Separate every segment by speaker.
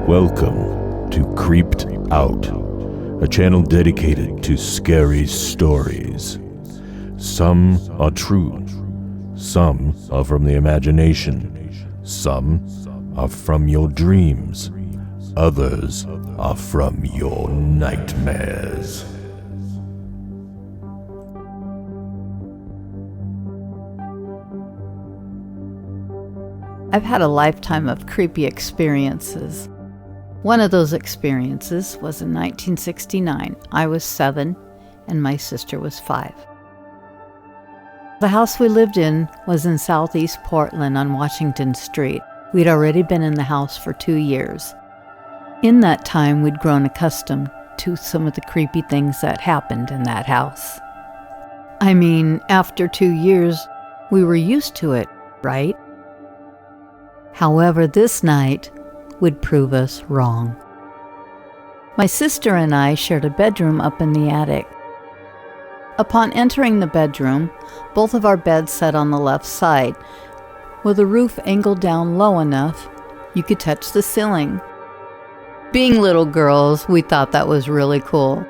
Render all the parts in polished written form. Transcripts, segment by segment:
Speaker 1: Welcome to Creeped Out, a channel dedicated to scary stories. Some are true, some are from the imagination, some are from your dreams, others are from your nightmares.
Speaker 2: I've had a lifetime of creepy experiences. One of those experiences was in 1969. I was 7 and my sister was 5. The house we lived in was in southeast Portland on Washington Street. We'd already been in the house for 2 years. In that time, we'd grown accustomed to some of the creepy things that happened in that house. I mean, after 2 years, we were used to it, right? However, this night would prove us wrong. My sister and I shared a bedroom up in the attic. Upon entering the bedroom, both of our beds sat on the left side, with the roof angled down low enough you could touch the ceiling. Being little girls, we thought that was really cool.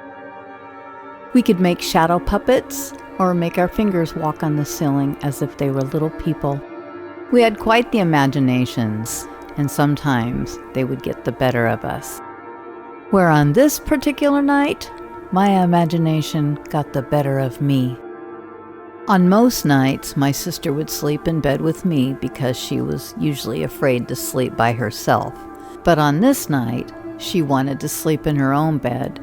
Speaker 2: We could make shadow puppets or make our fingers walk on the ceiling as if they were little people. We had quite the imaginations, and sometimes they would get the better of us. Where on this particular night, my imagination got the better of me. On most nights, my sister would sleep in bed with me because she was usually afraid to sleep by herself. But on this night, she wanted to sleep in her own bed.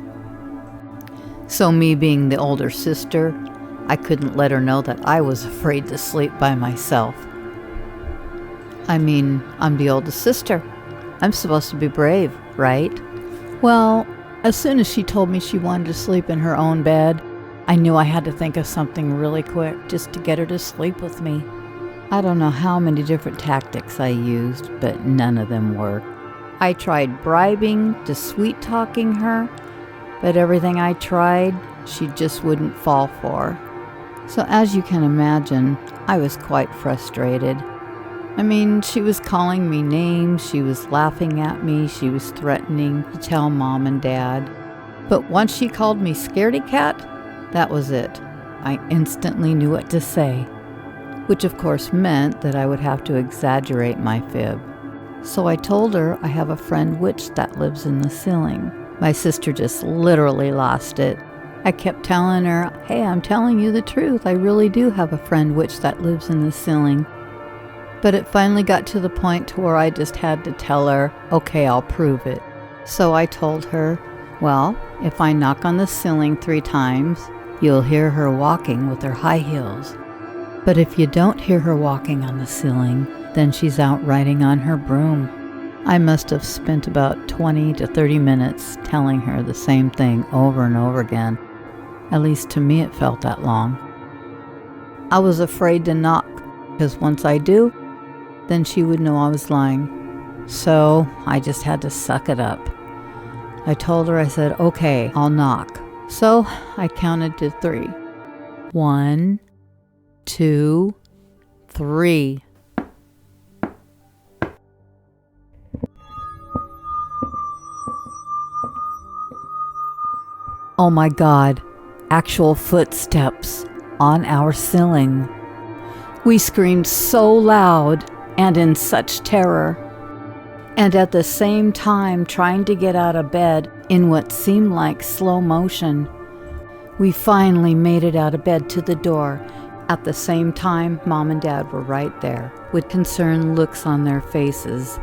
Speaker 2: So me being the older sister, I couldn't let her know that I was afraid to sleep by myself. I mean, I'm the oldest sister. I'm supposed to be brave, right? Well, as soon as she told me she wanted to sleep in her own bed, I knew I had to think of something really quick just to get her to sleep with me. I don't know how many different tactics I used, but none of them worked. I tried bribing to sweet-talking her, but everything I tried, she just wouldn't fall for. So as you can imagine, I was quite frustrated. I mean, she was calling me names, she was laughing at me, she was threatening to tell Mom and Dad. But once she called me scaredy cat, that was it. I instantly knew what to say, which of course meant that I would have to exaggerate my fib. So I told her I have a friend witch that lives in the ceiling. My sister just literally lost it. I kept telling her, hey, I'm telling you the truth. I really do have a friend witch that lives in the ceiling. But it finally got to the point to where I just had to tell her, okay, I'll prove it. So I told her, well, if I knock on the ceiling 3 times, you'll hear her walking with her high heels. But if you don't hear her walking on the ceiling, then she's out riding on her broom. I must have spent about 20 to 30 minutes telling her the same thing over and over again. At least to me it felt that long. I was afraid to knock, because once I do, then she would know I was lying. So I just had to suck it up. I told her, I said, okay, I'll knock. So I counted to 3. 1, 2, 3. Oh my God, actual footsteps on our ceiling. We screamed so loud and in such terror, and at the same time trying to get out of bed in what seemed like slow motion. We finally made it out of bed to the door. At the same time, Mom and Dad were right there, with concerned looks on their faces.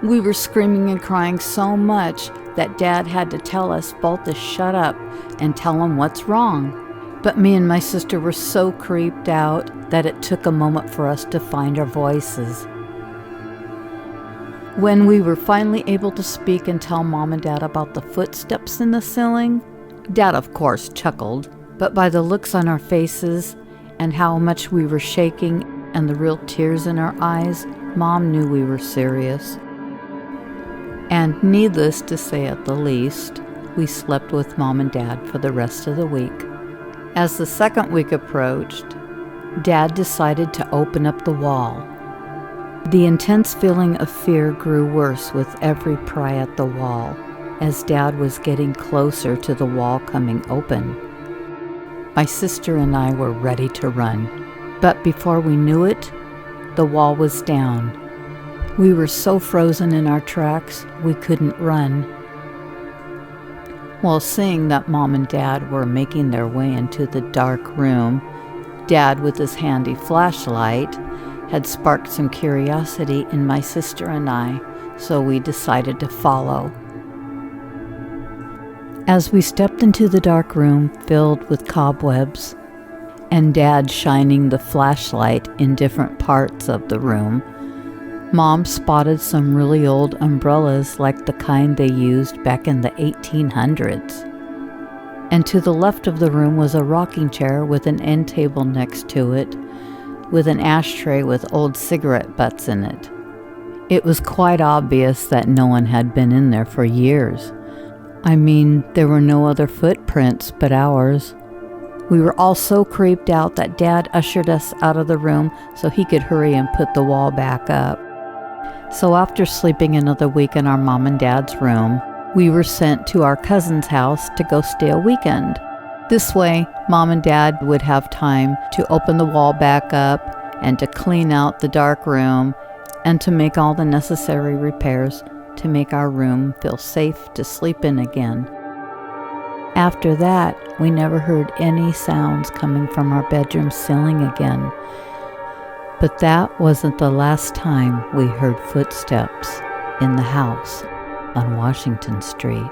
Speaker 2: We were screaming and crying so much that Dad had to tell us both to shut up and tell him what's wrong. But me and my sister were so creeped out that it took a moment for us to find our voices. When we were finally able to speak and tell Mom and Dad about the footsteps in the ceiling, Dad of course chuckled, but by the looks on our faces and how much we were shaking and the real tears in our eyes, Mom knew we were serious. And needless to say at the least, we slept with Mom and Dad for the rest of the week. As the second week approached, Dad decided to open up the wall. The intense feeling of fear grew worse with every pry at the wall, as Dad was getting closer to the wall coming open. My sister and I were ready to run, but before we knew it, the wall was down. We were so frozen in our tracks, we couldn't run. While seeing that Mom and Dad were making their way into the dark room, Dad, with his handy flashlight, had sparked some curiosity in my sister and I, so we decided to follow. As we stepped into the dark room filled with cobwebs, and Dad shining the flashlight in different parts of the room, Mom spotted some really old umbrellas like the kind they used back in the 1800s. And to the left of the room was a rocking chair with an end table next to it, with an ashtray with old cigarette butts in it. It was quite obvious that no one had been in there for years. I mean, there were no other footprints but ours. We were all so creeped out that Dad ushered us out of the room so he could hurry and put the wall back up. So after sleeping another week in our Mom and Dad's room, we were sent to our cousin's house to go stay a weekend. This way, Mom and Dad would have time to open the wall back up and to clean out the dark room and to make all the necessary repairs to make our room feel safe to sleep in again. After that, we never heard any sounds coming from our bedroom ceiling again. But that wasn't the last time we heard footsteps in the house on Washington Street.